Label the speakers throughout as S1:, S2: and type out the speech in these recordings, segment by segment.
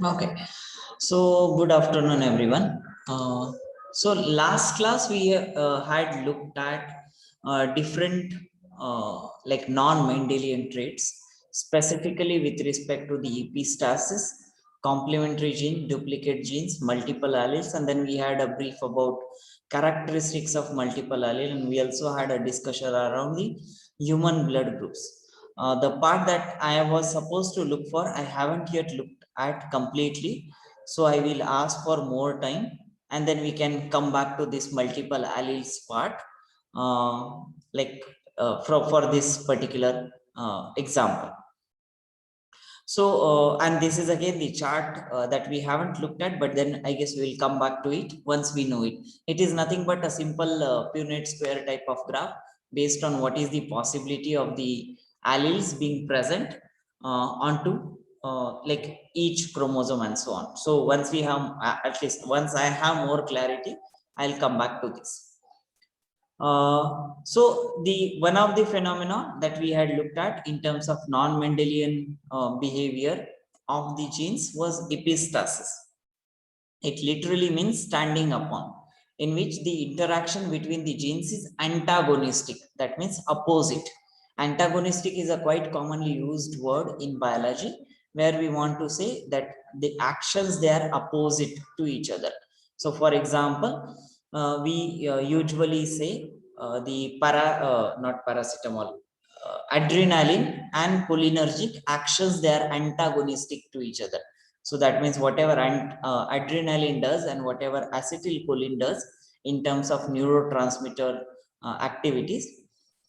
S1: Okay, so good afternoon, everyone. So last class we had looked at different like non-Mendelian traits, specifically with respect to the epistasis, complementary gene, duplicate genes, multiple alleles, and then we had a brief about characteristics of multiple allele, and we also had a discussion around the human blood groups. The part that I was supposed to look for, I haven't yet looked at completely. So I will ask for more time and then we can come back to this multiple alleles part like for this particular example. So, and this is again the chart that we haven't looked at, but then I guess we'll come back to it once we know it. It is nothing but a simple Punnett square type of graph based on what is the possibility of the alleles being present onto like each chromosome and so on. So once we have, at least once I have more clarity, I'll come back to this. So the one of the phenomena that we had looked at in terms of non-Mendelian behavior of the genes was epistasis. It literally means standing upon, in which the interaction between the genes is antagonistic. That means opposite. Antagonistic is a quite commonly used word in biology, where we want to say that the actions they are opposite to each other. So, for example, we usually say not paracetamol, adrenaline and cholinergic actions they are antagonistic to each other. So that means whatever adrenaline does and whatever acetylcholine does in terms of neurotransmitter activities,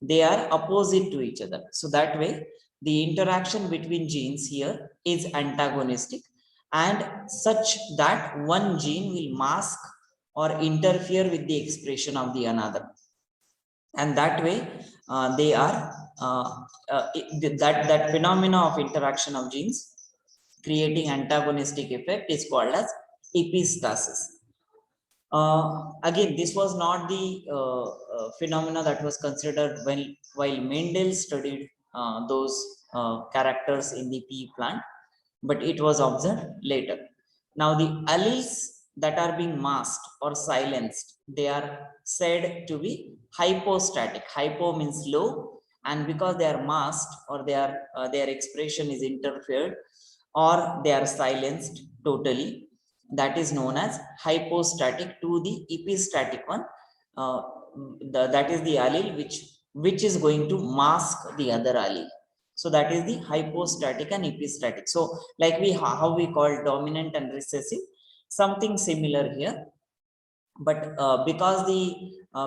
S1: they are opposite to each other. So that way, the interaction between genes here is antagonistic and such that one gene will mask or interfere with the expression of the another. And that way, they are that phenomena of interaction of genes creating antagonistic effect is called as epistasis. Again, this was not the phenomena that was considered while Mendel studied those characters in the pea plant, but it was observed later. Now, the alleles that are being masked or silenced, they are said to be hypostatic. Hypo means low, and because they are masked or their expression is interfered or they are silenced totally, that is known as hypostatic to the epistatic one. That is the allele which is going to mask the other allele. So that is the hypostatic and epistatic. So like how we call dominant and recessive, something similar here. But because the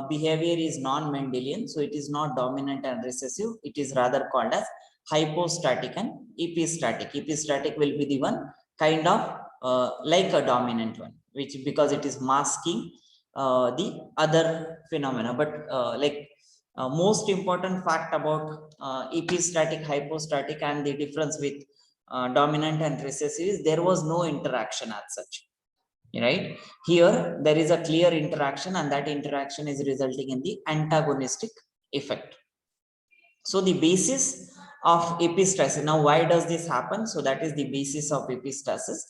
S1: behavior is non-Mendelian, so it is not dominant and recessive. It is rather called as hypostatic and epistatic. Epistatic will be the one kind of like a dominant one, which because it is masking the other phenomena. But most important fact about epistatic, hypostatic, and the difference with dominant and recessive is there was no interaction as such. Right here, there is a clear interaction, and that interaction is resulting in the antagonistic effect. So the basis of epistasis. Now, why does this happen? So that is the basis of epistasis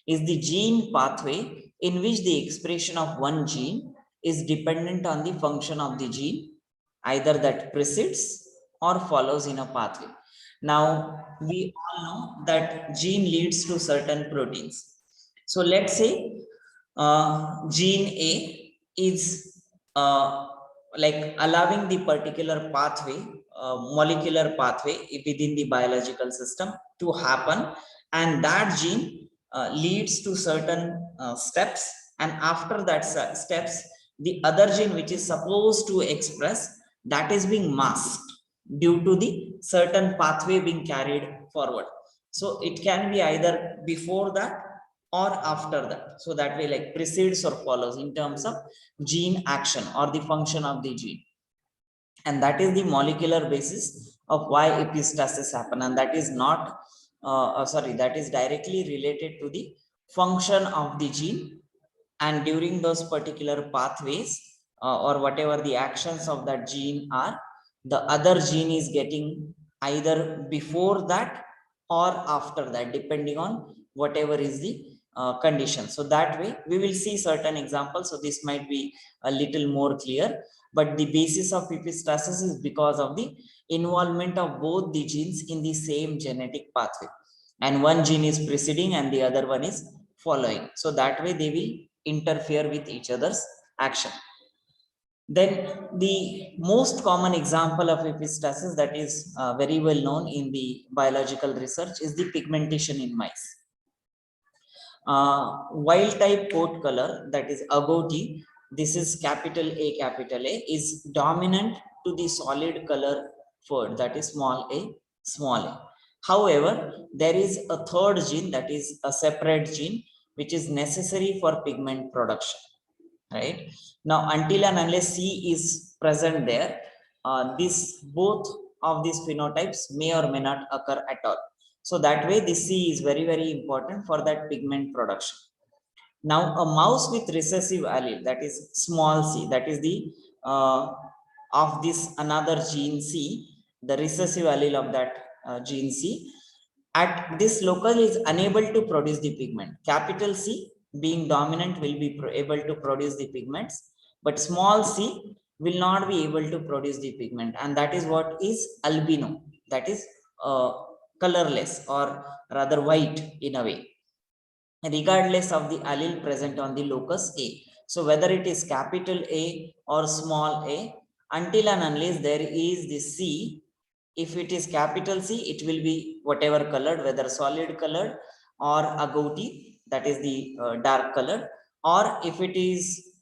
S1: is the gene pathway in which the expression of one gene is dependent on the function of the gene, either that precedes or follows in a pathway. Now, we all know that gene leads to certain proteins. So let's say gene A is like allowing the particular pathway, molecular pathway within the biological system to happen, and that gene leads to certain steps, and after that steps, the other gene which is supposed to express, that is being masked due to the certain pathway being carried forward. So it can be either before that or after that. So that way, like precedes or follows in terms of gene action or the function of the gene. And that is the molecular basis of why epistasis happen. And that is not, that is directly related to the function of the gene. And during those particular pathways or whatever the actions of that gene are, the other gene is getting either before that or after that, depending on whatever is the condition. So that way we will see certain examples. So this might be a little more clear, but the basis of epistasis is because of the involvement of both the genes in the same genetic pathway, and one gene is preceding and the other one is following. So that way they will interfere with each other's action. Then the most common example of epistasis that is very well known in the biological research is the pigmentation in mice. Wild type coat color, that is agouti, this is capital A, is dominant to the solid color fur, that is small a. However, there is a third gene, that is a separate gene, which is necessary for pigment production, right? Now, until and unless C is present there, this both of these phenotypes may or may not occur at all. So that way, this C is very, very important for that pigment production. Now, a mouse with recessive allele, that is small c, that is the of this another gene C, the recessive allele of that gene C, at this local is unable to produce the pigment. Capital C being dominant will be able to produce the pigments, but small c will not be able to produce the pigment, and that is what is albino, that is colorless or rather white in a way, regardless of the allele present on the locus A. So whether it is capital A or small a, until and unless there is the C, if it is capital C, it will be whatever colored, whether solid colored or agouti, that is the dark colored, or if it is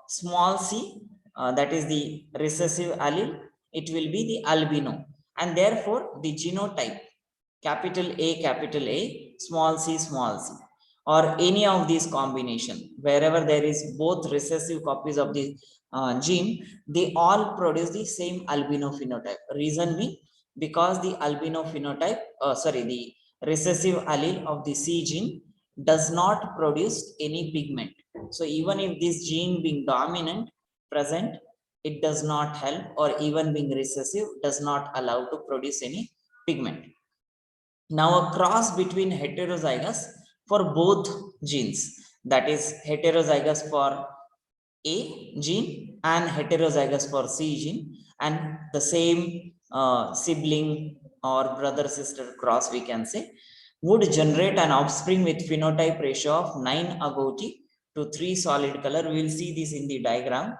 S1: small c, that is the recessive allele, it will be the albino. And therefore, the genotype capital A, small c, or any of these combination, wherever there is both recessive copies of the gene, they all produce the same albino phenotype. Reason being, because the albino phenotype, the recessive allele of the C gene does not produce any pigment. So even if this gene being dominant present, it does not help, or even being recessive does not allow to produce any pigment. Now a cross between heterozygous for both genes, that is heterozygous for A gene and heterozygous for C gene, and the same sibling or brother sister cross, we can say, would generate an offspring with phenotype ratio of 9 agouti to 3 solid color. We will see this in the diagram.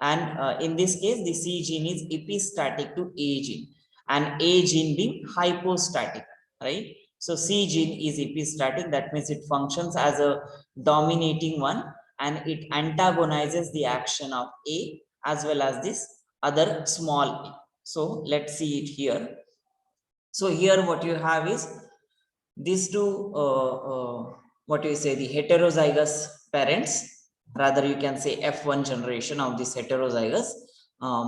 S1: And in this case, the C gene is epistatic to A gene, and A gene being hypostatic, right? So C gene is epistatic, that means it functions as a dominating one, and it antagonizes the action of A as well as this other small a. So let's see it here. So here what you have is these two, what do you say, the heterozygous parents, rather you can say F1 generation of this heterozygous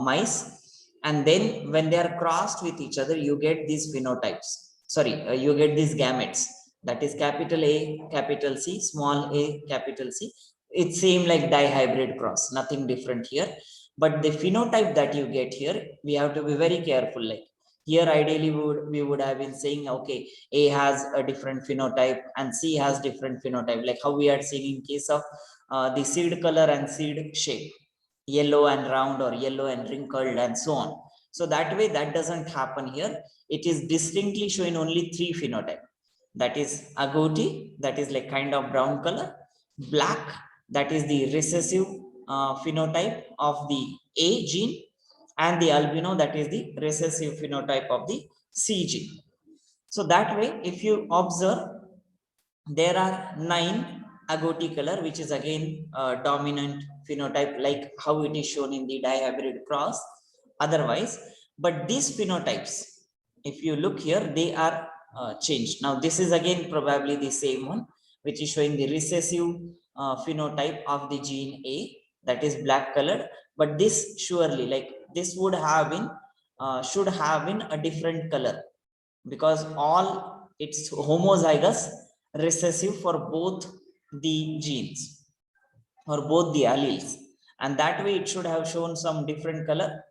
S1: mice. And then when they are crossed with each other, you get these phenotypes. Sorry, you get these gametes. That is capital A, capital C, small a, capital C. It's same like dihybrid cross, nothing different here. But the phenotype that you get here, we have to be very careful. Like here, ideally, we would have been saying, okay, A has a different phenotype and C has different phenotype, like how we had seen in case of the seed color and seed shape, yellow and round or yellow and wrinkled and so on. So that way, that doesn't happen here. It is distinctly showing only 3 phenotype. That is agouti, that is like kind of brown color, black, that is the recessive phenotype of the A gene, and the albino, that is the recessive phenotype of the C gene. So that way, if you observe, there are 9 agouti color, which is again dominant phenotype, like how it is shown in the dihybrid cross. Otherwise, but these phenotypes, if you look here, they are changed. Now, this is again probably the same one, which is showing the recessive phenotype of the gene A, that is black colored. But this surely, like this would have been, should have been a different color, because all it's homozygous recessive for both the genes or both the alleles, and that way it should have shown some different color,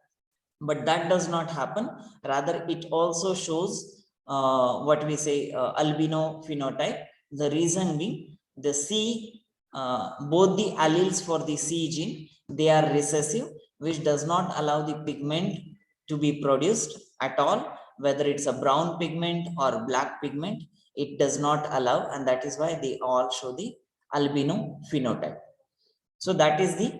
S1: but that does not happen. Rather, it also shows what we say albino phenotype. The reason being the C, both the alleles for the C gene, they are recessive, which does not allow the pigment to be produced at all, whether it's a brown pigment or black pigment, it does not allow, and that is why they all show the albino phenotype. So that is the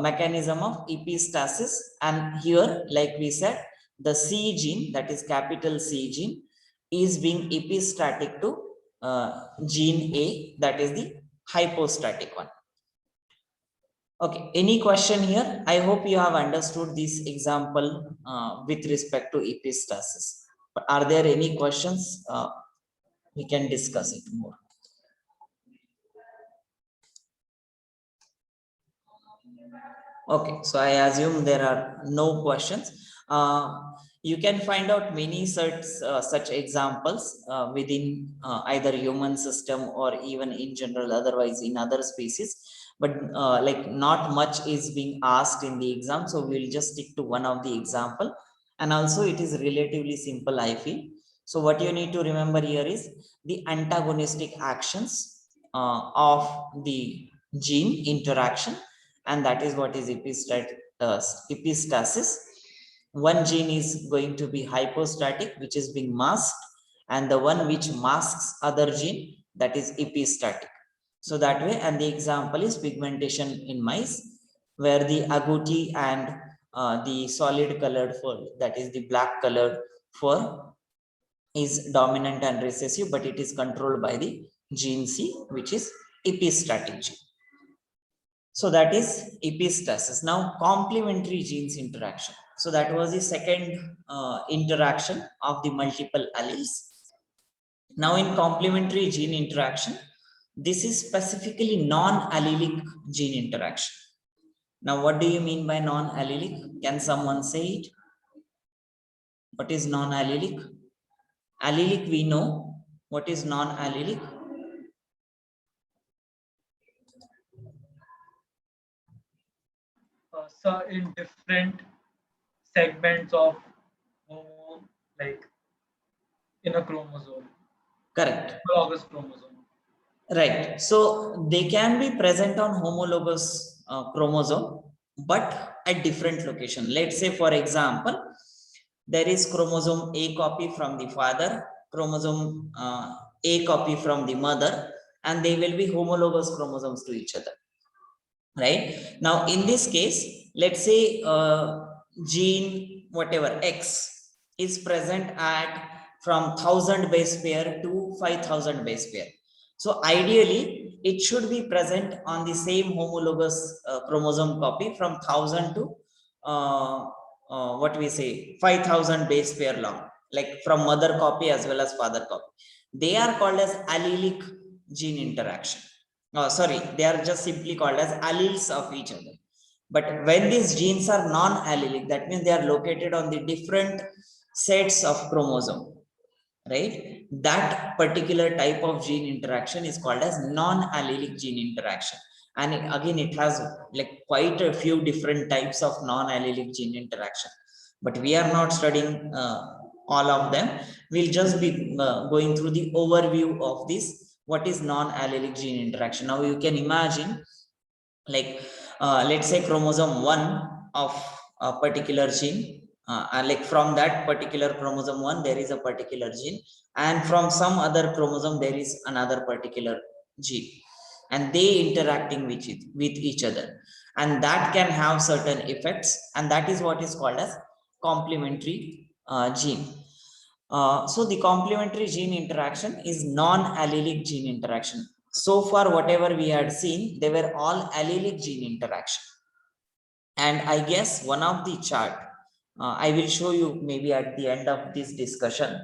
S1: mechanism of epistasis. And here, like we said, the C gene, that is capital C gene, is being epistatic to gene A, that is the hypostatic one. Okay, any question here? I hope you have understood this example with respect to epistasis. But are there any questions? We can discuss it more. Okay, so I assume there are no questions. You can find out many such examples within either human system or even in general, otherwise in other species. But like not much is being asked in the exam, so we'll just stick to one of the example. And also it is relatively simple, I feel. So what you need to remember here is the antagonistic actions of the gene interaction, and that is what is epistasis. One gene is going to be hypostatic, which is being masked, and the one which masks other gene, that is epistatic. So that way, and the example is pigmentation in mice, where the agouti and the solid colored fur, that is the black colored fur, is dominant and recessive, but it is controlled by the gene C, which is epistatic gene. So that is epistasis. Now complementary genes interaction. So that was the second interaction of the multiple alleles. Now in complementary gene interaction, this is specifically non-allelic gene interaction. Now what do you mean by non-allelic? Can someone say it? What is non-allelic? Allelic we know. What is non-allelic?
S2: So in different segments of like in a chromosome.
S1: Correct.
S2: Homologous chromosome.
S1: Right. So they can be present on homologous chromosome, but at different location. Let's say, for example, there is chromosome A copy from the father, chromosome A copy from the mother, and they will be homologous chromosomes to each other. Right. Now, in this case, let's say gene whatever X is present at from 1000 base pair to 5000 base pair. So ideally, it should be present on the same homologous chromosome copy from 1000 to what we say 5000 base pair long, like from mother copy as well as father copy. They are called as allelic gene interaction. Sorry, they are just simply called as alleles of each other. But when these genes are non-allelic, that means they are located on the different sets of chromosome, right? That particular type of gene interaction is called as non-allelic gene interaction. And again, it has like quite a few different types of non-allelic gene interaction. But we are not studying all of them. We'll just be going through the overview of this. What is non-allelic gene interaction? Now you can imagine, like let's say chromosome 1 of a particular gene, and like from that particular chromosome 1 there is a particular gene, and from some other chromosome there is another particular gene, and they interacting with each other, and that can have certain effects, and that is what is called as complementary gene. So the complementary gene interaction is non-allelic gene interaction. So far, whatever we had seen, they were all allelic gene interaction. And I guess one of the chart, I will show you maybe at the end of this discussion.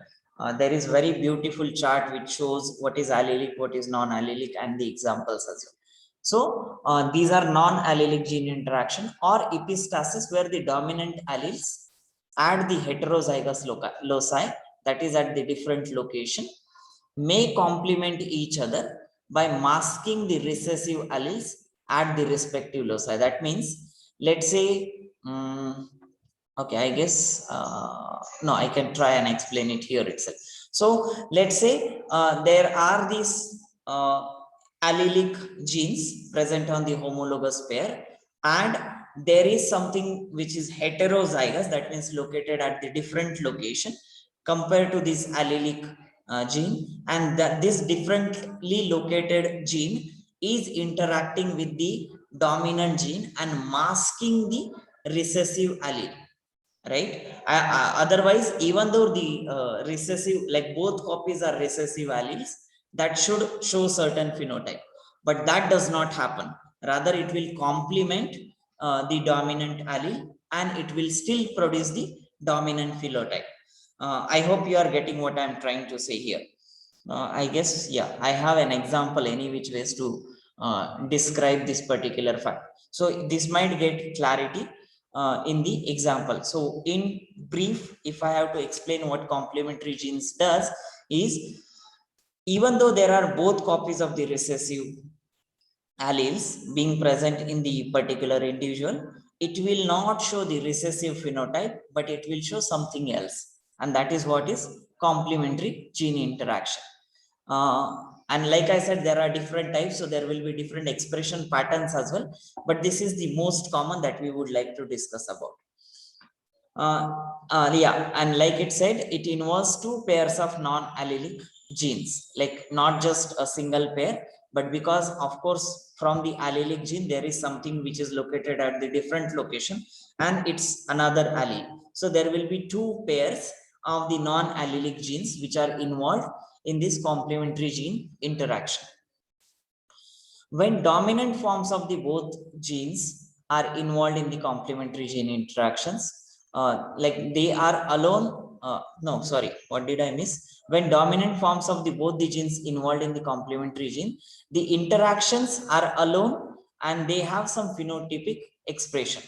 S1: There is very beautiful chart which shows what is allelic, what is non-allelic, and the examples as well. So these are non-allelic gene interaction or epistasis, where the dominant alleles at the heterozygous loci, that is at the different location, may complement each other by masking the recessive alleles at the respective loci. That means, let's say, okay, I guess, no, I can try and explain it here itself. So let's say there are these allelic genes present on the homologous pair, and there is something which is heterozygous, that means located at the different location compared to this allelic gene, and that this differently located gene is interacting with the dominant gene and masking the recessive allele, right? Otherwise, even though the recessive, like both copies are recessive alleles, that should show certain phenotype, but that does not happen. Rather, it will complement the dominant allele, and it will still produce the dominant phenotype. I hope you are getting what I'm trying to say here. I guess, yeah, I have an example any which ways to describe this particular fact. So this might get clarity in the example. So in brief, if I have to explain what complementary genes does, is even though there are both copies of the recessive alleles being present in the particular individual, it will not show the recessive phenotype, but it will show something else. And that is what is complementary gene interaction. Uh, and like I said, there are different types, so there will be different expression patterns as well. But this is the most common that we would like to discuss about. Yeah, and like it said, it involves two pairs of non-allelic genes, like not just a single pair, but because of course from the allelic gene there is something which is located at the different location, and it's another allele. So there will be two pairs of the non-allelic genes which are involved in this complementary gene interaction. When dominant forms of the both genes are involved in the complementary gene interactions, like they are alone, no, sorry, what did I miss? When dominant forms of the both the genes involved in the complementary gene, the interactions are alone and they have some phenotypic expression.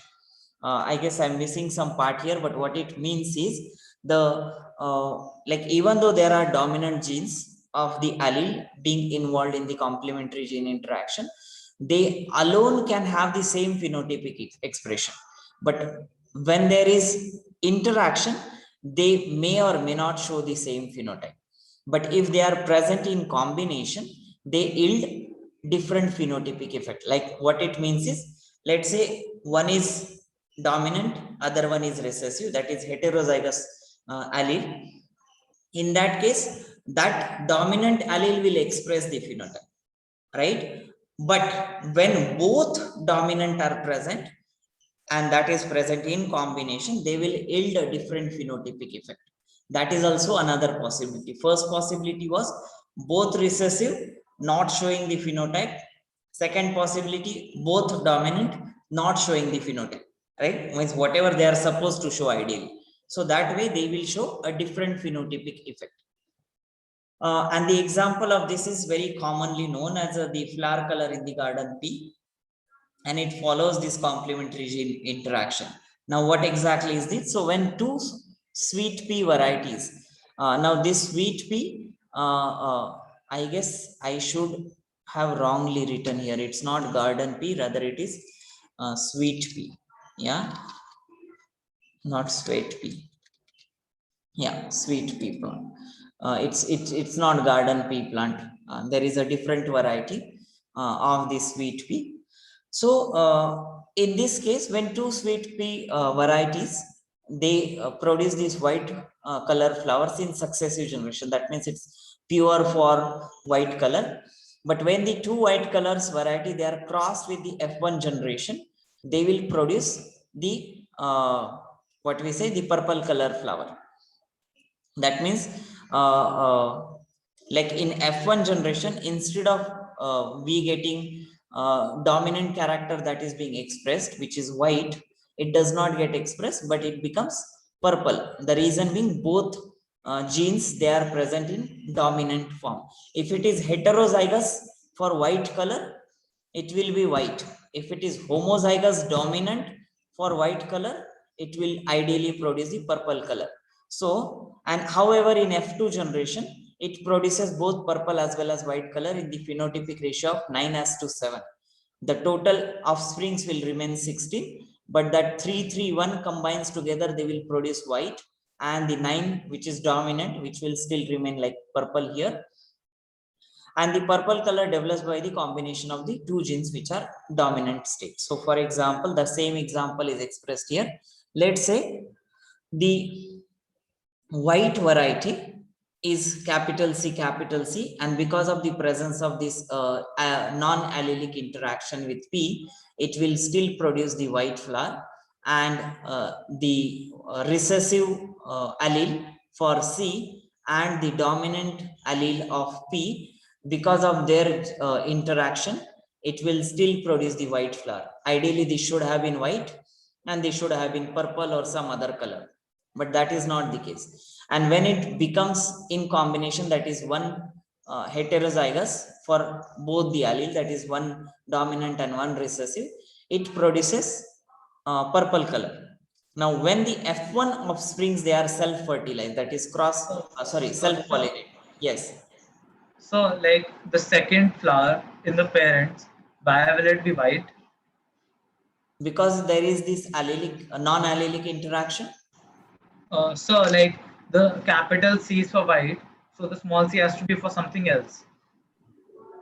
S1: I guess I'm missing some part here, but what it means is like even though there are dominant genes of the allele being involved in the complementary gene interaction, they alone can have the same phenotypic expression. But when there is interaction, they may or may not show the same phenotype. But if they are present in combination, they yield different phenotypic effect. Like what it means is, let's say one is dominant, other one is recessive, that is heterozygous allele. In that case, that dominant allele will express the phenotype, right? But when both dominant are present, and that is present in combination, they will yield a different phenotypic effect. That is also another possibility. First possibility was both recessive, not showing the phenotype. Second possibility, both dominant, not showing the phenotype, right? Means whatever they are supposed to show ideally. So that way they will show a different phenotypic effect. And the example of this is very commonly known as the flower color in the garden pea, and it follows this complementary gene interaction. Now, what exactly is this? So, when two sweet pea varieties, now this sweet pea, I guess I should have wrongly written here. It's not garden pea, rather it is sweet pea. Yeah, not sweet pea. Yeah, sweet pea plant. It's not garden pea plant. There is a different variety of the sweet pea. So in this case, when two sweet pea varieties, they produce these white color flowers in successive generation. That means it's pure for white color. But when the two white colors variety, they are crossed with the F1 generation, they will produce the what we say, the purple color flower. That means like in F1 generation, instead of we getting dominant character that is being expressed, which is white, it does not get expressed, but it becomes purple. The reason being both genes, they are present in dominant form. If it is heterozygous for white color, it will be white. If it is homozygous dominant for white color, it will ideally produce the purple color. So, and however, in F2 generation, it produces both purple as well as white color in the phenotypic ratio of 9:7. The total offsprings will remain 16, but that 3, 3, 1 combines together, they will produce white, and the 9 which is dominant, which will still remain like purple here. And the purple color develops by the combination of the two genes which are dominant state. So for example, the same example is expressed here. Let's say the white variety is capital C, and because of the presence of this non-allelic interaction with P, it will still produce the white flower, and the recessive allele for C and the dominant allele of P, because of their interaction, it will still produce the white flower. Ideally, this should have been white and they should have been purple or some other color, but that is not the case. And when it becomes in combination, that is one heterozygous for both the allele, that is one dominant and one recessive, it produces purple color. Now when the F1 offsprings, they are self-fertilized, that is self-pollinate. Yes.
S2: So like the second flower in the parents, why will it be white?
S1: Because there is this allelic, non-allelic interaction.
S2: So like the capital C is for white, so the small c has to be for something else.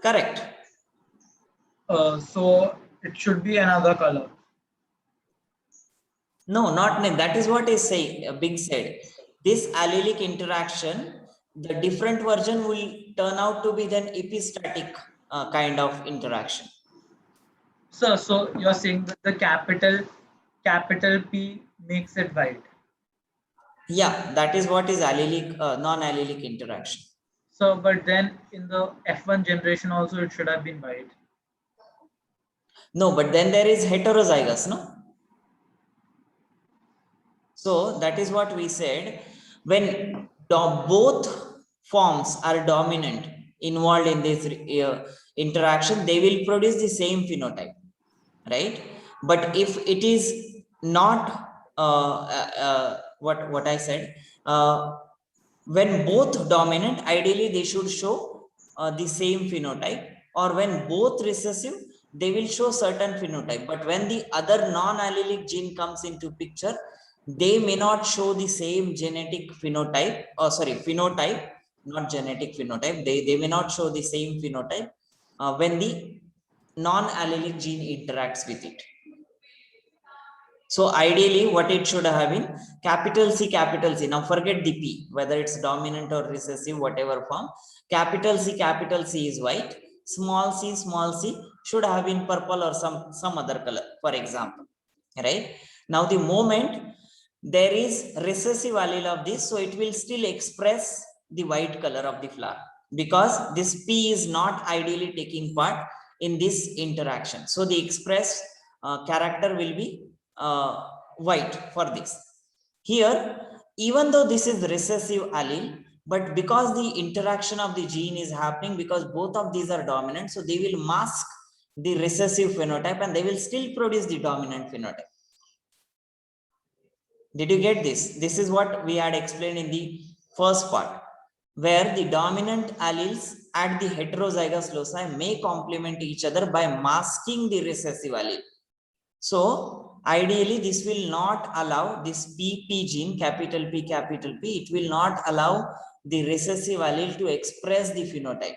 S1: Correct.
S2: So it should be another color.
S1: No, not that is what is saying. Big said this allelic interaction, the different version will turn out to be then epistatic kind of interaction.
S2: So you're saying that the capital P makes it white.
S1: Yeah, that is what is allelic, non-allelic interaction.
S2: So, but then in the F1 generation also it should have been white.
S1: No, but then there is heterozygous, no? So that is what we said. When both forms are dominant involved in this interaction, they will produce the same phenotype, right? But if it is not what I said, when both dominant, ideally they should show the same phenotype, or when both recessive, they will show certain phenotype. But when the other non-allelic gene comes into picture, they may not show the same genetic phenotype, phenotype, not genetic phenotype. They may not show the same phenotype when the non-allelic gene interacts with it. So ideally, what it should have been capital C. Now forget the P, whether it's dominant or recessive, whatever form. Capital C is white. Small c should have been purple or some other color, for example. Right now, the moment there is recessive allele of this, so it will still express the white color of the flower, because this P is not ideally taking part in this interaction. So the expressed character will be white for this. Here, even though this is recessive allele, but because the interaction of the gene is happening, because both of these are dominant, so they will mask the recessive phenotype and they will still produce the dominant phenotype. Did you get this? This is what we had explained in the first part, where the dominant alleles at the heterozygous loci may complement each other by masking the recessive allele. So ideally, this will not allow this PP gene, capital P, it will not allow the recessive allele to express the phenotype.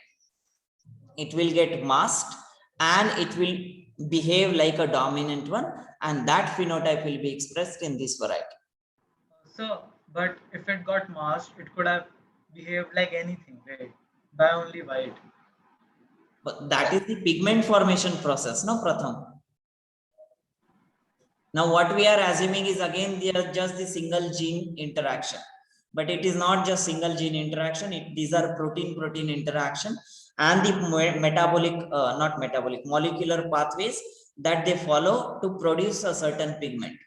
S1: It will get masked and it will behave like a dominant one, and that phenotype will be expressed in this variety.
S2: So, but if it got masked, it could have behaved like anything, right? By only white.
S1: But that is the pigment formation process, no, Pratham? Now, what we are assuming is again just the single gene interaction, but it is not just single gene interaction. These are protein interaction and the molecular pathways that they follow to produce a certain pigment.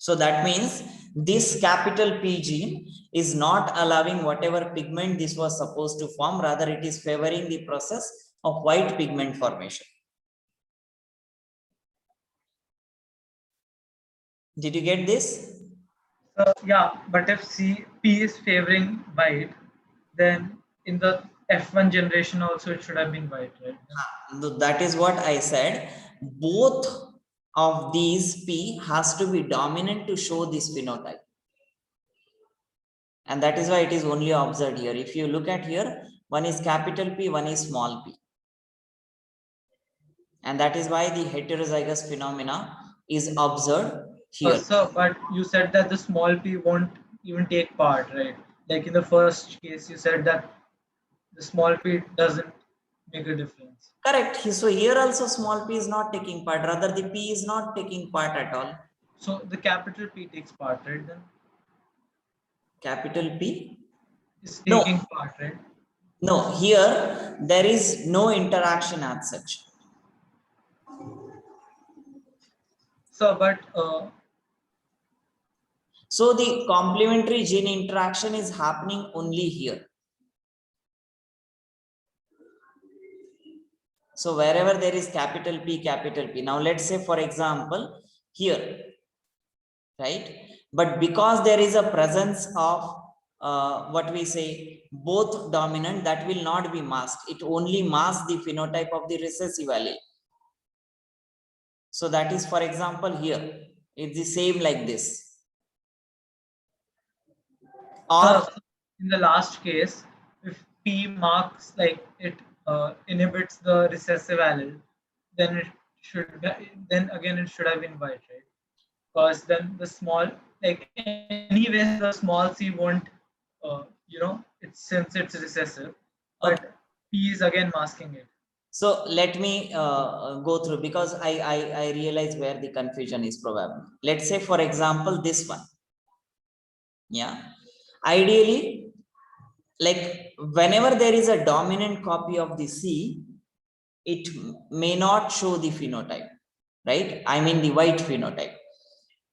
S1: So that means this capital P gene is not allowing whatever pigment this was supposed to form. Rather, it is favoring the process of white pigment formation. Did you get this?
S2: Yeah, but if P is favoring white, then in the F1 generation also it should have been white, right?
S1: That is what I said. Both of these P has to be dominant to show this phenotype. And that is why it is only observed here. If you look at here, one is capital P, one is small p. And that is why the heterozygous phenomena is observed here.
S2: Sir, but you said that the small p won't even take part, right? Like in the first case, you said that the small p doesn't make a difference.
S1: Correct. So here also small p is not taking part, rather the p is not taking part at all.
S2: So the capital P takes part, right? Then
S1: Capital P
S2: is
S1: no,
S2: taking part, right?
S1: no, here there is no interaction as such.
S2: So, but
S1: So the complementary gene interaction is happening only here. So wherever there is capital P, now let's say for example here, right? But because there is a presence of what we say both dominant, that will not be masked. It only masks the phenotype of the recessive allele. So that is, for example, here it's the same like this. Or
S2: in the last case, if P marks like it inhibits the recessive allele, then it should then again it should have been white, right? Because then the small like anyways the small c won't it's since it's recessive, but P is again masking it.
S1: so let me go through, because I realize where the confusion is probably. Let's say for example this one. Yeah, ideally, like whenever there is a dominant copy of the C, it may not show the phenotype, right? I mean the white phenotype.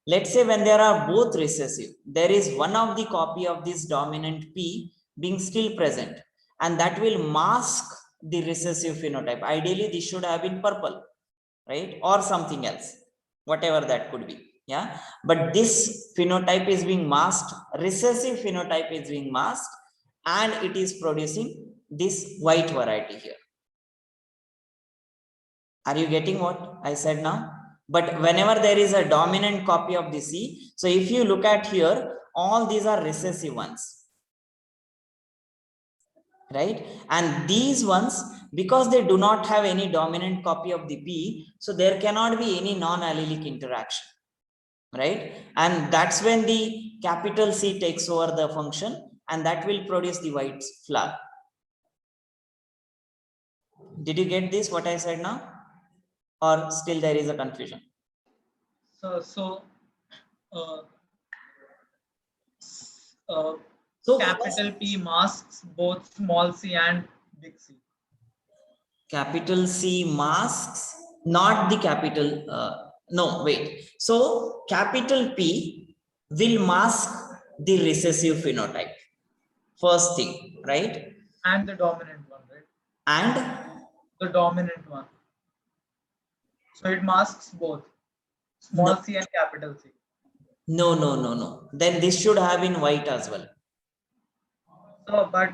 S1: Let's say when there are both recessive, there is one of the copy of this dominant P being still present, and that will mask the recessive phenotype. Ideally, this should have been purple, right? Or something else, whatever that could be. Yeah, but this phenotype is being masked, recessive phenotype is being masked, and it is producing this white variety here. Are you getting what I said now? But whenever there is a dominant copy of the C, so if you look at here, all these are recessive ones, right? And these ones, because they do not have any dominant copy of the P, so there cannot be any non-allelic interaction, right? And that's when the capital C takes over the function, and that will produce the white flower. Did you get this, what I said now? Or still there is a confusion?
S2: So uh,
S1: So
S2: capital P masks both small c and big C.
S1: Capital C masks, not the capital, no, wait. So capital P will mask the recessive phenotype. First thing, right?
S2: And the dominant one, right?
S1: And
S2: The dominant one. So it masks both small
S1: no,
S2: c and capital C.
S1: no. Then this should have been white as well.
S2: So, but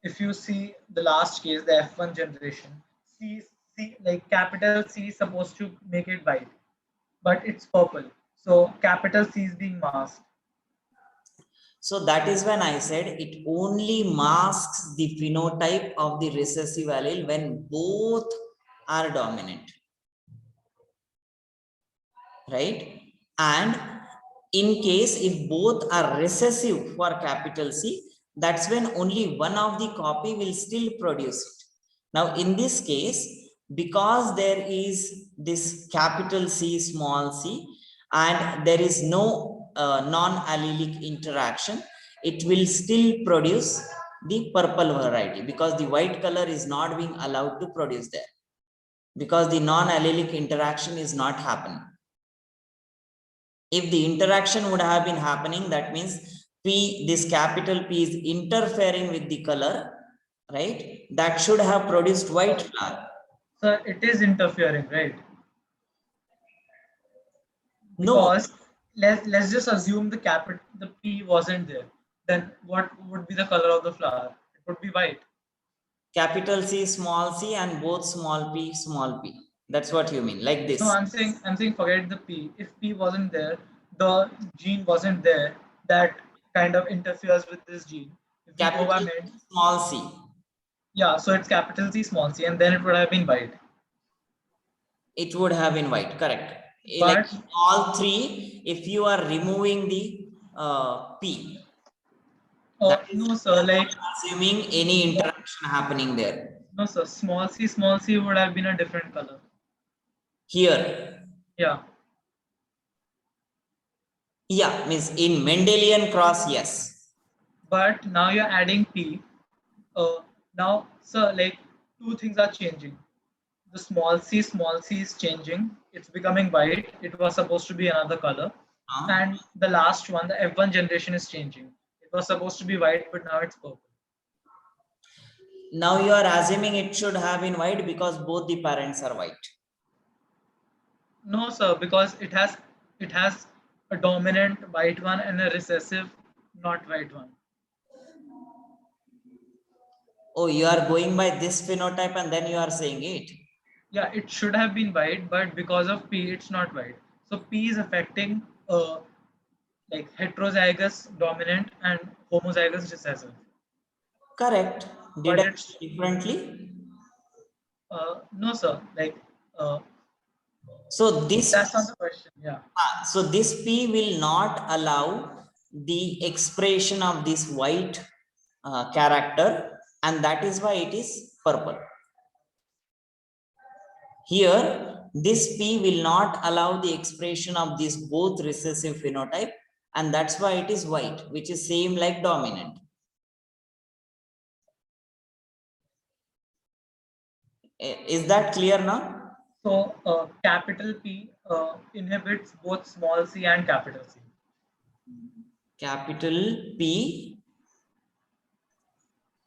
S2: if you see the last case, the F1 generation, like capital C is supposed to make it white, but it's purple. So capital C is being masked.
S1: So that is when I said it only masks the phenotype of the recessive allele when both are dominant, right? And in case if both are recessive for capital C, that's when only one of the copy will still produce it. Now in this case, because there is this capital C, small c, and there is no non-allelic interaction, it will still produce the purple variety, because the white color is not being allowed to produce there, because the non-allelic interaction is not happening. If the interaction would have been happening, that means P, this capital P is interfering with the color, right? That should have produced white flower.
S2: So it is interfering, right?
S1: No,
S2: Because let's just assume the P wasn't there. Then what would be the color of the flower? It would be white.
S1: capital C, small c, and both small p, small p. That's what you mean, like
S2: No,
S1: this.
S2: I'm saying forget the P. If P wasn't there, the gene wasn't there, that kind of interferes with this gene. If we go by
S1: Capital small c.
S2: yeah, so it's capital C, small c, and then it would have been white.
S1: It would have been white, correct. Like
S2: But
S1: all three, if you are removing the p, that is
S2: no, sir, like
S1: assuming any interaction happening there.
S2: no, sir, small c would have been a different color.
S1: Here,
S2: Yeah,
S1: yeah, means in Mendelian cross, yes.
S2: but now you're adding p. Now, sir, like two things are changing. The small c is changing. It's becoming white. It was supposed to be another color. And the last one, the F1 generation is changing. It was supposed to be white, but now it's purple.
S1: Now you are assuming it should have been white because both the parents are white.
S2: No, sir, because it has a dominant white one and a recessive not white one.
S1: Oh, you are going by this phenotype and then you are saying it.
S2: Yeah, it should have been white, but because of P, it's not white. So P is affecting like heterozygous dominant and homozygous recessive.
S1: Correct. Did
S2: But
S1: I
S2: it's
S1: say differently?
S2: no, sir. Like
S1: So this
S2: that's not the question. Yeah.
S1: so this P will not allow the expression of this white character, and that is why it is purple. Here, this P will not allow the expression of this both recessive phenotype, and that's why it is white, which is same like dominant. Is that clear now?
S2: So capital P inhibits both small c and capital C.
S1: Capital P.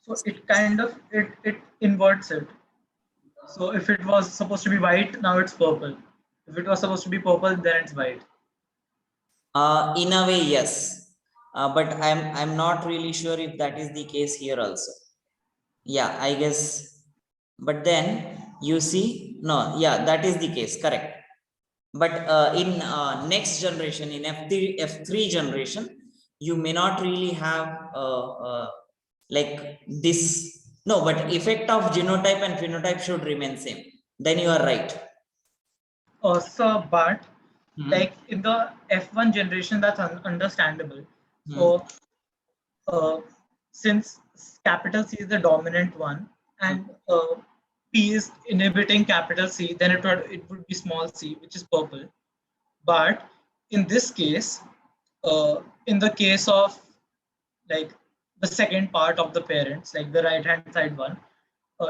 S2: So it kind of it inverts it. So if it was supposed to be white, now it's purple. If it was supposed to be purple, then it's white.
S1: In a way, yes, but I'm not really sure if that is the case here also. Yeah, I guess. But then you see, no, yeah, that is the case, correct. But in next generation, in F3 generation, you may not really have like this. No, but effect of genotype and phenotype should remain same. Then you are right.
S2: So, but like in the F1 generation, that's understandable. So, since capital C is the dominant one and P is inhibiting capital C, then it would be small c, which is purple. But in this case, in the case of like the second part of the parents, like the right hand side one,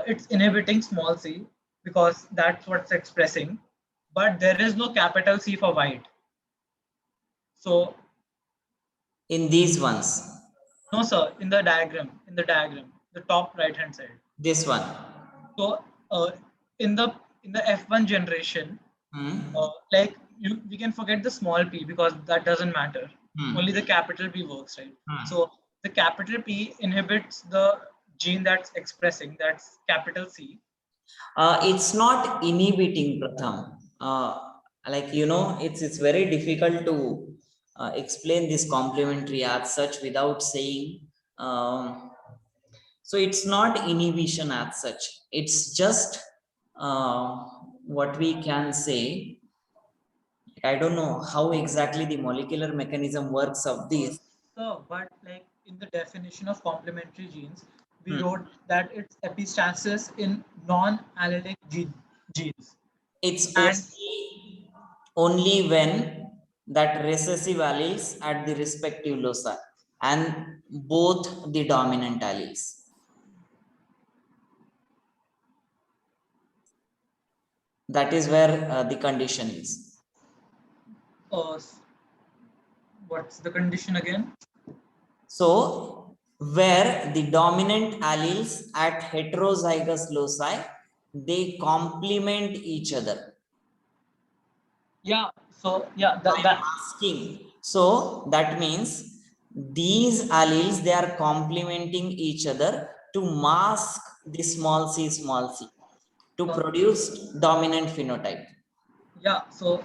S2: it's inhibiting small c because that's what's expressing, but there is no capital C for white. So
S1: in these ones.
S2: no, sir, in the diagram, the top right hand side.
S1: This one.
S2: So in the F1 generation, like we can forget the small p because that doesn't matter. Only the capital P works, right? So the capital P inhibits the gene that's expressing, that's capital C.
S1: It's not inhibiting, Pratham. Like it's very difficult to explain this complementary as such without saying. So it's not inhibition as such. It's just what we can say. I don't know how exactly the molecular mechanism works of this.
S2: So, but like in the definition of complementary genes, we wrote that it's epistasis in non-allelic genes.
S1: It's
S2: And
S1: only when that recessive alleles at the respective loci and both the dominant alleles. That is where the condition is.
S2: What's the condition again?
S1: So, where the dominant alleles at heterozygous loci, they complement each other.
S2: Yeah. So yeah,
S1: asking. So that means these alleles, they are complementing each other to mask the small c to produce dominant phenotype.
S2: Yeah. So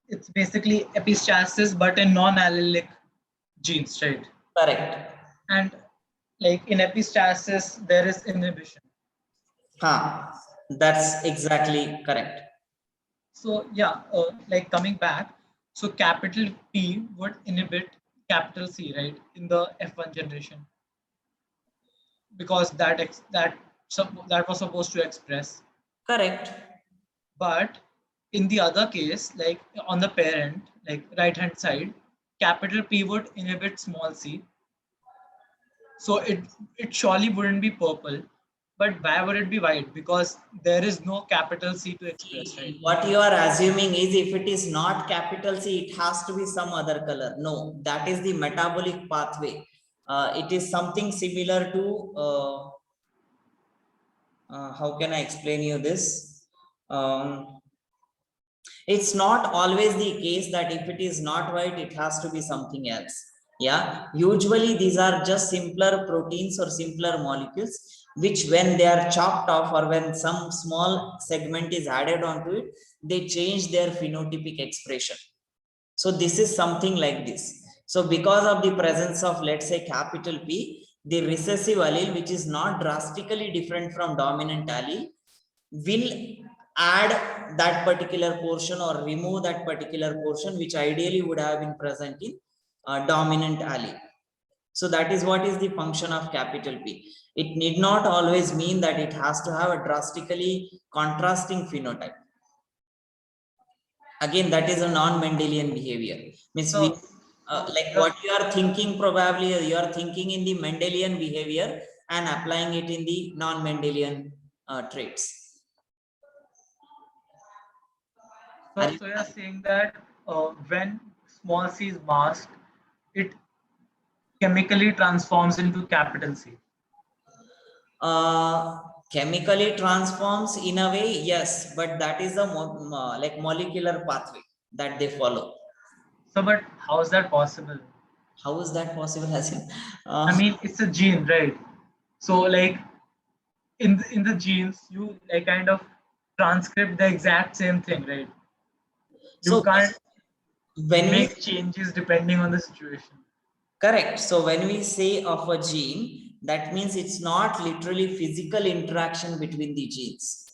S2: it's basically epistasis, but in non-allelic genes, right?
S1: Correct.
S2: And like in epistasis, there is inhibition.
S1: That's exactly correct.
S2: So yeah, like coming back, so capital P would inhibit capital C, right, in the F1 generation, because that was supposed to express.
S1: Correct.
S2: But in the other case, like on the parent, like right hand side, capital P would inhibit small c. So it surely wouldn't be purple. But why would it be white? Because there is no capital C to express, right?
S1: What you are assuming is if it is not capital C, it has to be some other color. No, that is the metabolic pathway. It is something similar to how can I explain you this? It's not always the case that if it is not white, it has to be something else. Yeah, usually these are just simpler proteins or simpler molecules, which when they are chopped off or when some small segment is added onto it, they change their phenotypic expression. So this is something like this. So because of the presence of, let's say, capital P, the recessive allele, which is not drastically different from dominant allele, will add that particular portion or remove that particular portion, which ideally would have been present in dominant allele. So that is what is the function of capital P. It need not always mean that it has to have a drastically contrasting phenotype. Again, that is a non-Mendelian behavior. Means we
S2: So
S1: like
S2: the,
S1: what you are thinking, probably you are thinking in the Mendelian behavior and applying it in the non-Mendelian traits.
S2: so you're saying that when small c is masked, it chemically transforms into capital C.
S1: uh, Chemically transforms in a way, yes, but that is a like molecular pathway that they follow.
S2: So, but how is that possible?
S1: How is that possible? As in,
S2: I mean, it's a gene, right? So, like in the genes, you like kind of transcript the exact same thing, right? You
S1: so
S2: can't
S1: when we
S2: make changes depending on the situation.
S1: correct. So when we say of a gene, that means it's not literally physical interaction between the genes.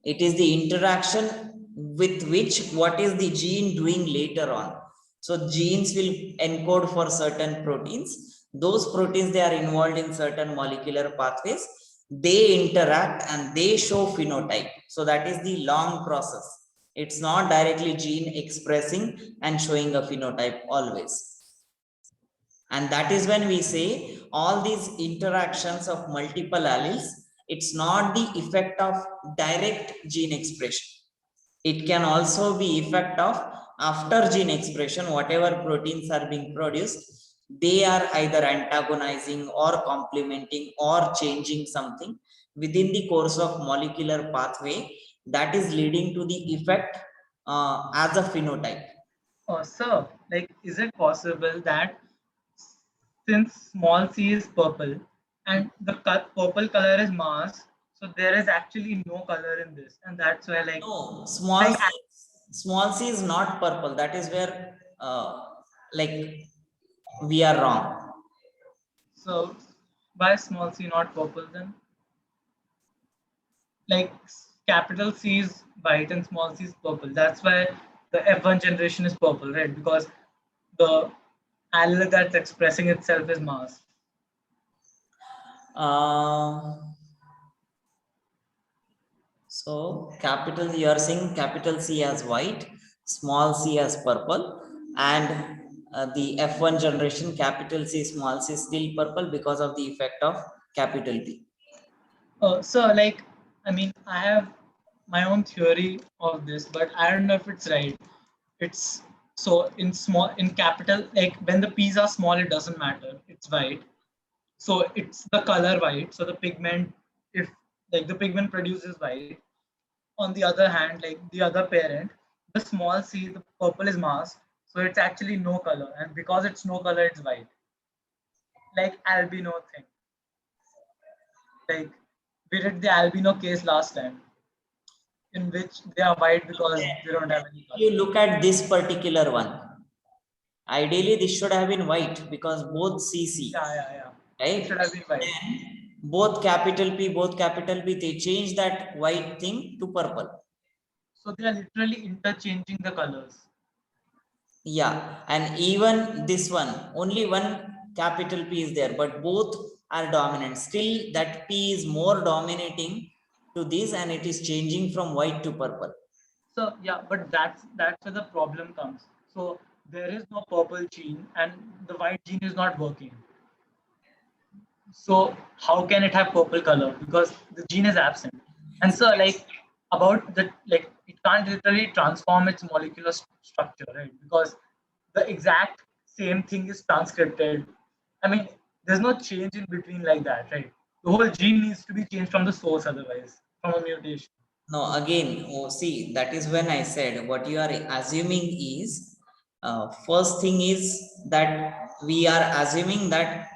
S1: It is the interaction with which what is the gene doing later on. So genes will encode for certain proteins. Those proteins, they are involved in certain molecular pathways. They interact and they show phenotype. So that is the long process. It's not directly gene expressing and showing a phenotype always. And that is when we say all these interactions of multiple alleles, it's not the effect of direct gene expression. It can also be effect of after gene expression, whatever proteins are being produced, they are either antagonizing or complementing or changing something within the course of molecular pathway that is leading to the effect as a phenotype.
S2: So, like, is it possible that since small c is purple and the purple color is masked, so there is actually no color in this, and that's why,
S1: No,
S2: like
S1: small c is not purple. That is where like we are wrong.
S2: so why is small c not purple then? Like capital C is white and small c is purple. That's why the F1 generation is purple, right? Because the allele that's expressing itself is masked.
S1: So capital, you are saying capital C as white, small c as purple, and the F1 generation capital C, small c still purple because of the effect of capital P.
S2: So, like, I mean, I have my own theory of this, but I don't know if it's right. It's so in capital, like when the P's are small, it doesn't matter. It's white. So it's the color white. So the pigment, if like the pigment produces white. On the other hand, like the other parent, the small c, the purple is masked. So it's actually no color. And because it's no color, it's white. Like albino thing. Like we did the albino case last time, in which they are white because they don't have any color.
S1: You look at this particular one. Ideally, this should have been white because both CC,
S2: Yeah. It
S1: right?
S2: should have been white.
S1: Then both capital P, they change that white thing to purple.
S2: So they are literally interchanging the colors.
S1: Yeah, and even this one, only one capital P is there, but both are dominant. Still, that P is more dominating to this, and it is changing from white to purple.
S2: So yeah, but that's where the problem comes. So there is no purple gene, and the white gene is not working. So how can it have purple color? Because the gene is absent. And so like about the like it can't literally transform its molecular structure, right? Because the exact same thing is transcripted. I mean, there's no change in between like that, right? The whole gene needs to be changed from the source otherwise, from a mutation.
S1: No, again, oh, see, that is when I said what you are assuming is first thing is that we are assuming that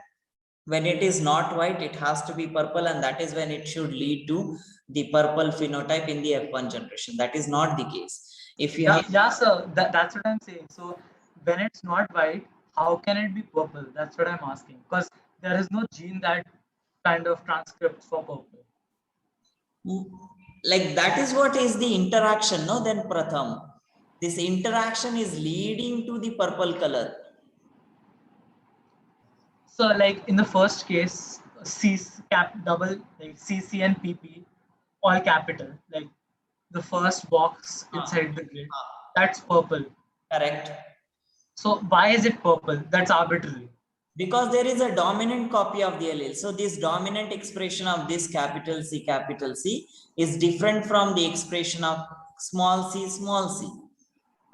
S1: when it is not white, it has to be purple, and that is when it should lead to the purple phenotype in the F1 generation. That is not the case. If you have
S2: Yeah, sir. That's what I'm saying. So when it's not white, how can it be purple? That's what I'm asking. Because there is no gene that kind of transcripts for purple.
S1: like that is what is the interaction, no? Then Pratham, this interaction is leading to the purple color.
S2: So like in the first case, C cap double like CC and PP all capital. Like the first box inside the grid, that's purple.
S1: Correct.
S2: So why is it purple? That's arbitrary.
S1: Because there is a dominant copy of the allele. So this dominant expression of this capital C is different from the expression of small c.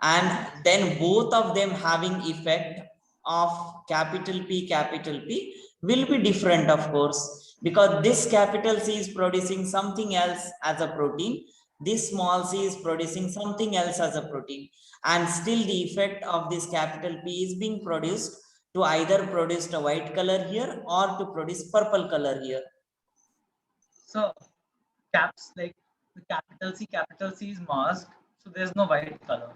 S1: And then both of them having effect of capital P will be different, of course, because this capital C is producing something else as a protein. This small c is producing something else as a protein. And still the effect of this capital P is being produced to either produce a white color here or to produce purple color here.
S2: So caps like the capital C is masked, so there's no white color.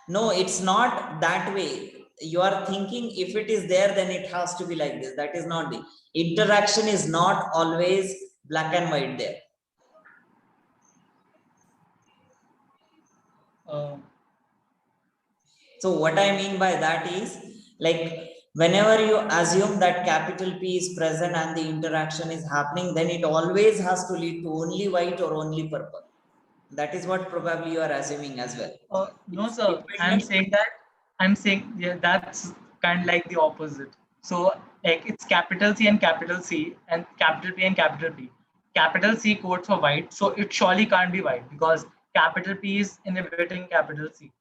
S1: No, it's not that way. You are thinking if it is there, then it has to be like this. That is not the interaction is not always black and white there.
S2: Uh,
S1: So what I mean by that is like whenever you assume that capital P is present and the interaction is happening, then it always has to lead to only white or only purple. That is what probably you are assuming as well.
S2: no, sir. I'm saying yeah, that's kind of like the opposite. So like it's capital C and capital C and capital P and capital P. Capital C codes for white, so it surely can't be white because capital P is inhibiting capital C.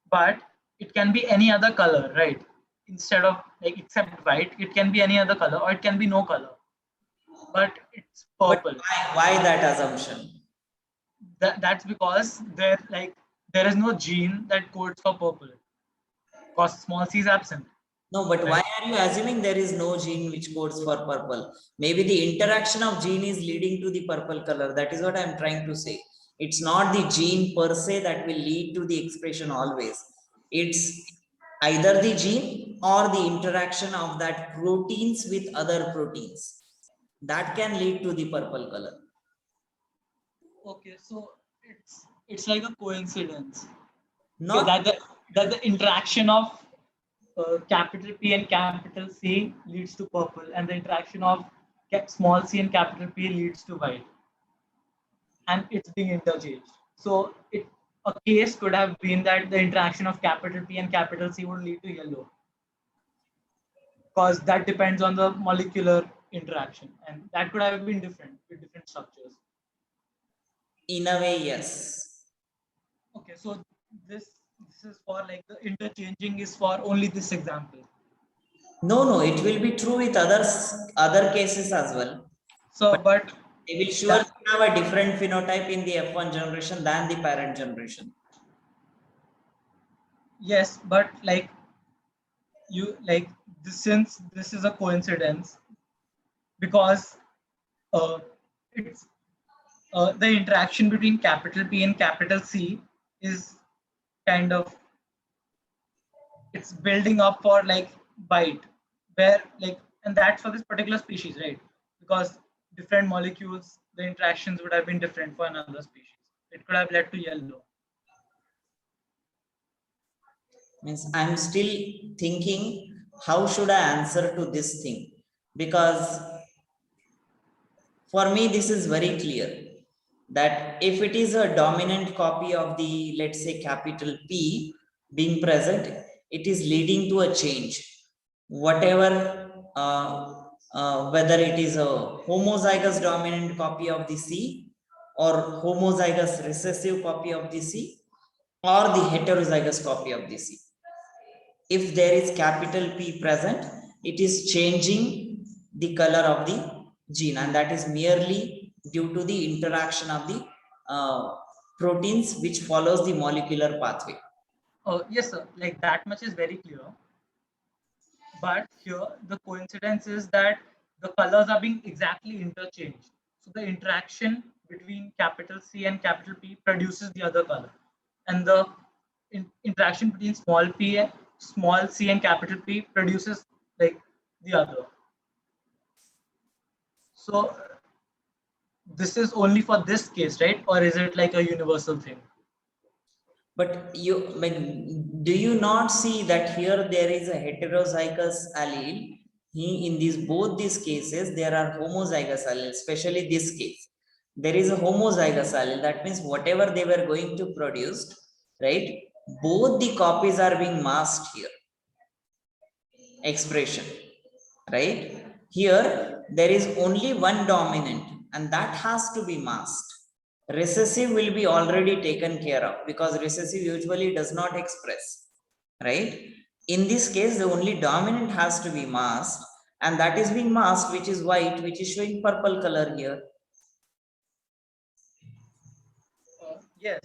S2: But it can be any other color, right? Instead of like except white, it can be any other color or it can be no color. But it's
S1: But
S2: purple.
S1: why that assumption?
S2: That's because there is no gene that codes for purple because small c is absent.
S1: No, but why
S2: Right?
S1: are you assuming there is no gene which codes for purple? Maybe the interaction of gene is leading to the purple color. That is what I'm trying to say. It's not the gene per se that will lead to the expression always. It's either the gene or the interaction of that proteins with other proteins. That can lead to the purple color.
S2: Okay, so it's like a coincidence. Okay,
S1: Not
S2: that the interaction of capital P and capital C leads to purple, and the interaction of small c and capital P leads to white, and it's being interchanged. So a case could have been that the interaction of capital P and capital C would lead to yellow, because that depends on the molecular interaction, and that could have been different with different structures.
S1: in a way, yes.
S2: Okay, so this is for like the interchanging is for only this example.
S1: No, it will be true with other cases as well.
S2: So,
S1: But
S2: but
S1: they will surely
S2: that
S1: have a different phenotype in the F1 generation than the parent generation.
S2: yes, but like you like this, since this is a coincidence because uh, it's the interaction between capital P and capital C is kind of it's building up for like bite, where like, and that's for this particular species, right? Because different molecules, the interactions would have been different for another species. It could have led to yellow.
S1: Means I'm still thinking how should I answer to this thing, because for me this is very clear that if it is a dominant copy of the, let's say, capital P being present, it is leading to a change. Whatever, whether it is a homozygous dominant copy of the C or homozygous recessive copy of the C or the heterozygous copy of the C. If there is capital P present, it is changing the color of the gene, and that is merely due to the interaction of the proteins which follows the molecular pathway.
S2: Oh, yes, sir. Like that much is very clear. But here the coincidence is that the colors are being exactly interchanged. So the interaction between capital C and capital P produces the other color. And the interaction between small c and capital P produces like the other. So this is only for this case, right? Or is it like a universal thing?
S1: But do you not see that here there is a heterozygous allele? In both these cases, there are homozygous alleles, especially this case. There is a homozygous allele. That means whatever they were going to produce, right? Both the copies are being masked here. Expression, right? Here, there is only one dominant, and that has to be masked. Recessive will be already taken care of because recessive usually does not express, right? In this case, the only dominant has to be masked, and that is being masked, which is white, which is showing purple color here.
S2: Yes,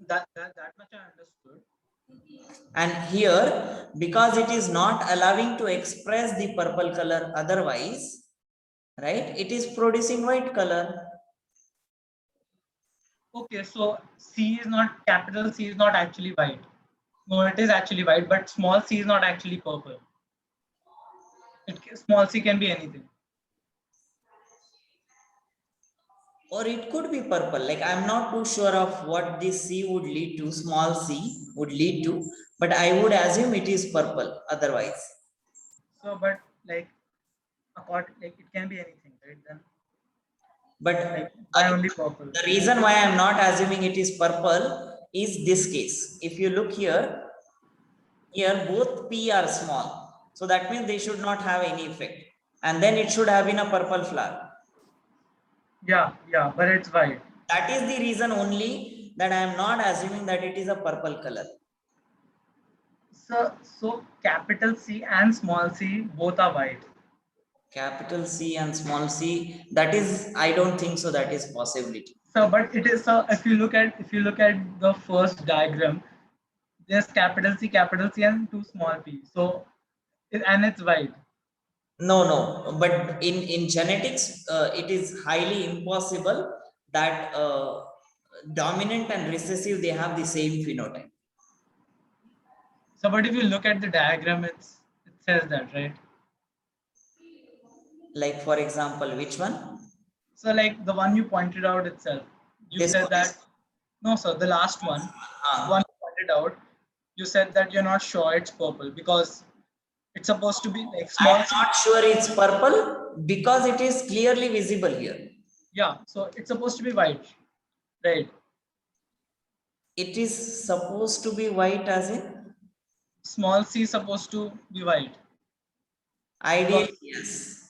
S2: that much I understood.
S1: And here, because it is not allowing to express the purple color otherwise, right, it is producing white color.
S2: Okay, so capital C is not actually white. No, it is actually white, but small c is not actually purple. Small c can be anything.
S1: Or it could be purple. Like I'm not too sure of what this C would lead to, small c would lead to, but I would assume it is purple otherwise.
S2: So, but like, it can be anything, right? Then,
S1: but
S2: why only purple?
S1: The reason why I'm not assuming it is purple is this case. If you look here both P are small. So that means they should not have any effect. And then it should have been a purple flower.
S2: Yeah, but it's white.
S1: That is the reason only that I am not assuming that it is a purple color.
S2: So capital C and small c both are white.
S1: Capital C and small c, that is, I don't think so that is possibility.
S2: So, but it is, so if you look at the first diagram, there's capital C, and two small p. So, and it's white.
S1: No, but in genetics, it is highly impossible that dominant and recessive, they have the same phenotype.
S2: So, but if you look at the diagram, it says that, right?
S1: Like, for example, which one?
S2: So, like the one you pointed out itself, you
S1: This
S2: said
S1: one
S2: that,
S1: is...
S2: no, sir, the last one, the one you pointed out, you said that you're not sure it's purple because it's supposed to be like small.
S1: I'm not sure it's purple because it is clearly visible here.
S2: Yeah, so it's supposed to be white, right?
S1: It is supposed to be white, as in?
S2: Small c is supposed to be white.
S1: Ideally, yes.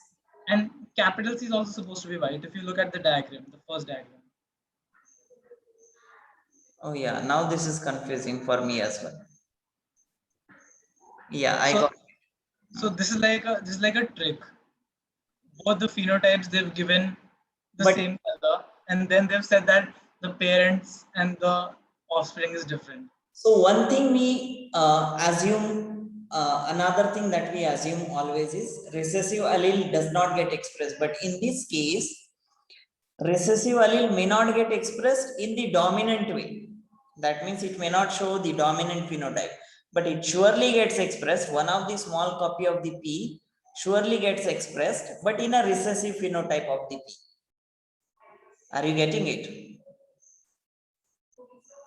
S2: And capital C is also supposed to be white if you look at the diagram, the first diagram.
S1: Oh yeah, now this is confusing for me as well. Yeah, I got it.
S2: So this is like a trick. Both the phenotypes they've given the same color, and then they've said that the parents and the offspring is different.
S1: So one thing we assume, another thing that we assume always is recessive allele does not get expressed. But in this case, recessive allele may not get expressed in the dominant way. That means it may not show the dominant phenotype. but it surely gets expressed. One of the small copy of the P surely gets expressed, but in a recessive phenotype of the P. Are you getting it?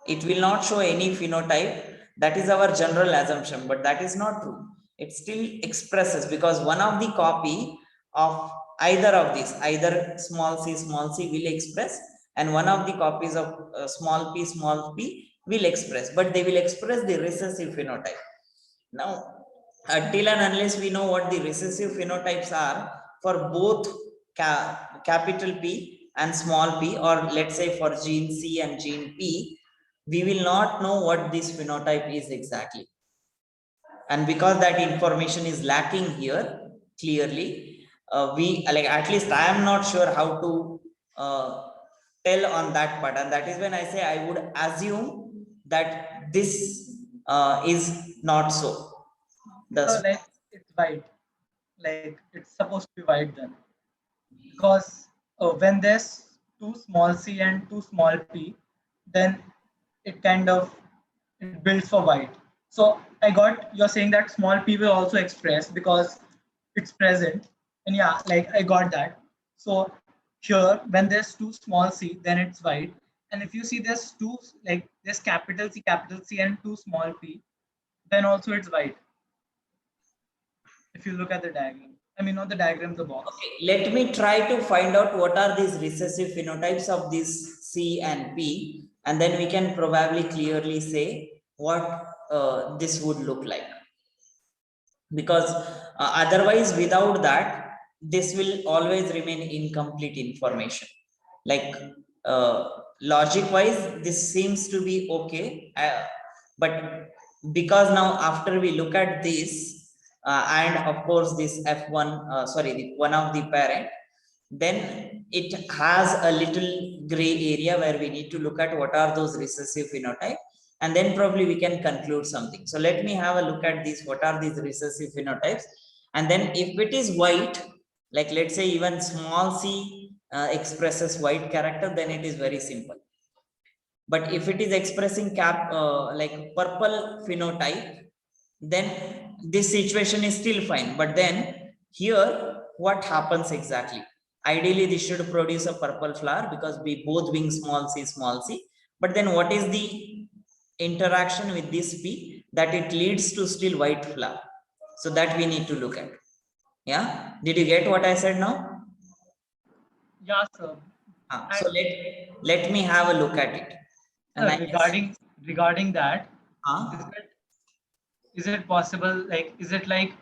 S1: It will not show any phenotype. That is our general assumption, but that is not true. It still expresses, because one of the copy of either of these, either small c will express, and one of the copies of small p will express, but they will express the recessive phenotype. Now, until and unless we know what the recessive phenotypes are for both capital P and small p, or let's say for gene C and gene P, we will not know what this phenotype is exactly. And because that information is lacking here clearly, we like, at least I am not sure how to tell on that part, and that is when I say I would assume that this is not so.
S2: So
S1: The
S2: like it's white, like it's supposed to be white then, because when there's two small c and two small p, then it kind of it builds for white. So I got you're saying that small p will also express because it's present, and yeah, like I got that. So here, when there's two small c, then it's white, and if you see there's two, like there's capital C, and two small p, then also it's white. If you look at the diagram, I mean not the diagram, the box.
S1: Okay, let me try to find out what are these recessive phenotypes of these C and P, and then we can probably clearly say what this would look like. Because otherwise, without that, this will always remain incomplete information. Like logic wise, this seems to be okay, but because now after we look at this, and of course this F1, sorry, the one of the parent, then it has a little gray area where we need to look at what are those recessive phenotype, and then probably we can conclude something. So let me have a look at these, what are these recessive phenotypes, and then if it is white, like let's say even small c expresses white character, then it is very simple. But if it is expressing like purple phenotype, then this situation is still fine. But then here, what happens exactly? Ideally, this should produce a purple flower because we both being small c. But then what is the interaction with this P that it leads to still white flower? So that we need to look at. Yeah. Did you get what I said now?
S2: Yeah, sir.
S1: So
S2: And
S1: let me have a look at it. And
S2: sir,
S1: I guess,
S2: regarding that, is
S1: huh?
S2: it is it possible, like is it like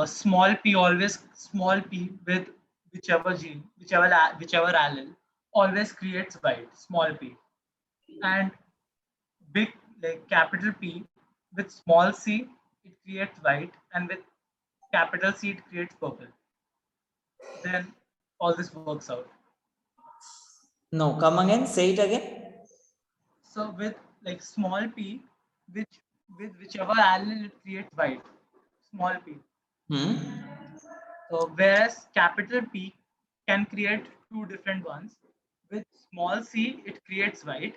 S2: small p, always small p with whichever gene, whichever allele always creates white, small p, and big, like capital P with small c it creates white, and with capital C it creates purple, then all this works out.
S1: No, come again, say it again.
S2: So with like small p, which with whichever allele it creates white, small p.
S1: Hmm.
S2: Whereas capital P can create two different ones. With small c it creates white,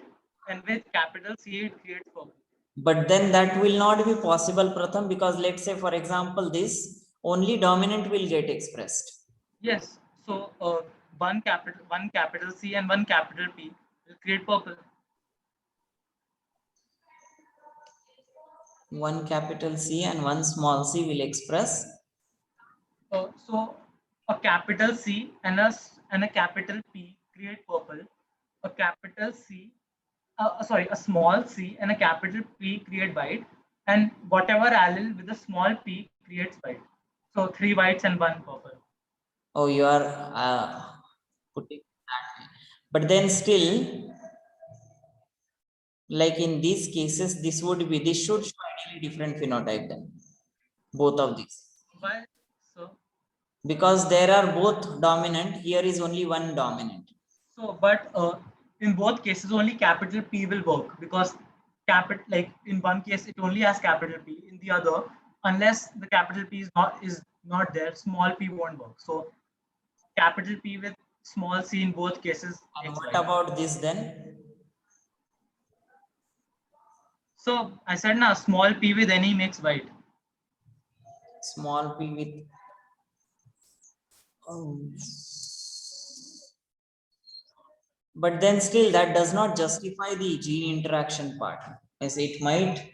S2: and with capital C it creates purple.
S1: But then that will not be possible, Pratham, because let's say, for example, this only dominant will get expressed.
S2: Yes. So one capital C and one capital P will create purple.
S1: One capital C and one small c will express.
S2: So a capital C and a capital P create purple. A capital C, sorry, a small c and a capital P create white, and whatever allele with a small p creates white. So three whites and one purple.
S1: Oh, you are putting that way. But then still, like in these cases, this should show ideally different phenotype then. Both of these.
S2: Why? So
S1: Because there are both dominant, here is only one dominant.
S2: but in both cases only capital P will work, because capital, like in one case it only has capital P, in the other, unless the capital P is not there, small p won't work. So capital P with small c in both cases
S1: And
S2: makes
S1: what
S2: white.
S1: about this then?
S2: So I said now small p with any makes white.
S1: Small p with but then still that does not justify the gene interaction part, as it might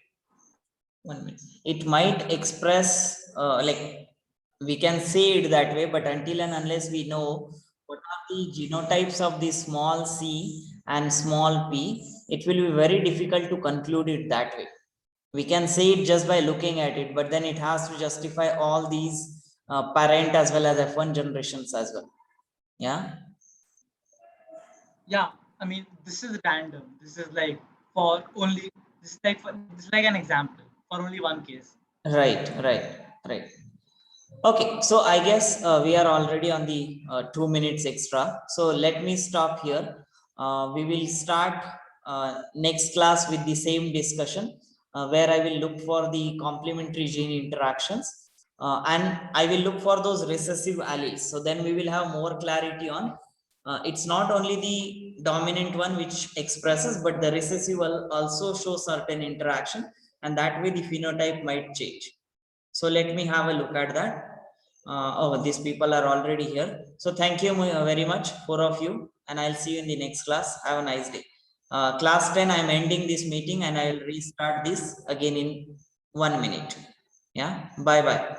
S1: 1 minute. It might express like we can say it that way, but until and unless we know what are the genotypes of the small c and small p, it will be very difficult to conclude it that way. We can say it just by looking at it, but then it has to justify all these parent as well as F1 generations as well. Yeah.
S2: Yeah, I mean this is random. This is like for only this is like this is like an example for only one case.
S1: Right. Okay, so I guess we are already on the 2 minutes extra. So let me stop here. We will start next class with the same discussion where I will look for the complementary gene interactions and I will look for those recessive alleles. So then we will have more clarity on it's not only the dominant one which expresses, but the recessive will also show certain interaction, and that way the phenotype might change. So let me have a look at that. Oh, these people are already here. So thank you very much, 4 of you, and I'll see you in the next class. Have a nice day. Class 10, I'm ending this meeting and I will restart this again in 1 minute. Yeah, bye.
S2: Bye,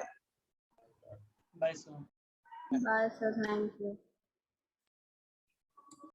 S2: sir.
S3: Bye, sir. Thank you.